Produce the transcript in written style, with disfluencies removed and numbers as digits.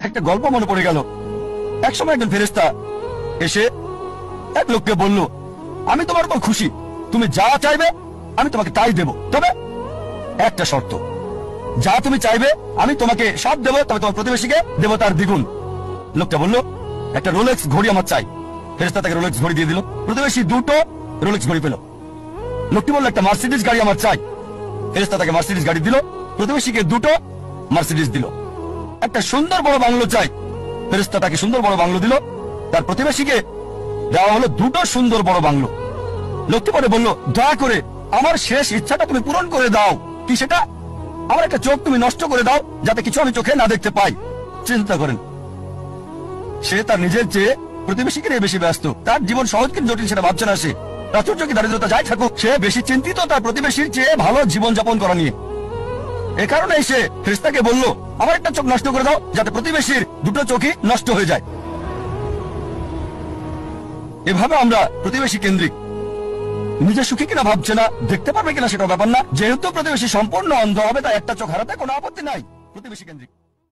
একটা গল্প মনে পড়ে গেল। একসময় একজন ফেরেশতা এসে এক লোককে বলল, আমি তোমার উপর খুশি, তুমি যা চাইবে আমি তোমাকে তাই দেব, তবে একটা শর্ত, যা তুমি চাইবে আমি তোমাকে সব দেবো, তবে তোমার প্রতিবেশীকে দেবো তার দ্বিগুণ। লোকটা বলল, একটা রোলেক্স ঘড়ি আমার চাই। ফেরেশতা তাকে রোলেক্স ঘড়ি দিয়ে দিল। প্রতিবেশী দুটো রোলেক্স ঘড়ি পেল। লোকটি বলল, একটা মার্সিডিজ গাড়ি আমার চাই। ফেরেশতা তাকে মার্সিডিজ গাড়ি দিল, প্রতিবেশীকে দুটো মার্সিডিজ দিল। একটা সুন্দর বড় বাংলো চাই। ফেরেশতা তাকে সুন্দর বড় বাংলো দিল, তার প্রতিবেশীকে দেওয়া হলো দুটো সুন্দর বড় বাংলো। লোকটি পরে বলল, দয়া করে আমার শেষ ইচ্ছাটা তুমি পূরণ করে দাও। কি সেটা? আমার একটা চোখ তুমি নষ্ট করে দাও, যাতে কিছু আমি চোখে না দেখতে পাই। চিন্তা করেন, সে তার নিজের চেয়ে প্রতিবেশীকে নিয়ে বেশি ব্যস্ত। তার জীবন সহজ কিন্তু জটিল সেটা ভাবছে না সে। প্রাচুর্য কি দারিদ্রতা যাই থাকুক, সে বেশি চিন্তিত তার প্রতিবেশীর চেয়ে ভালো জীবন যাপন করা নিয়ে। এ কারণে সে ফেরেশতাকে বলল, আমার একটা চোখ নষ্ট করে দাও, যাতে প্রতিবেশীর দুটো চোখই নষ্ট হয়ে যায়। এভাবে আমরা প্রতিবেশী কেন্দ্রিক। নিজে সুখী কিনা ভাবছে না, দেখতে পারবে কিনা সেটা ব্যাপার না। যেহেতু প্রতিবেশী সম্পূর্ণ অন্ধ হবে, তাই একটা চোখ হারাতে কোনো আপত্তি নাই। প্রতিবেশী কেন্দ্রিক।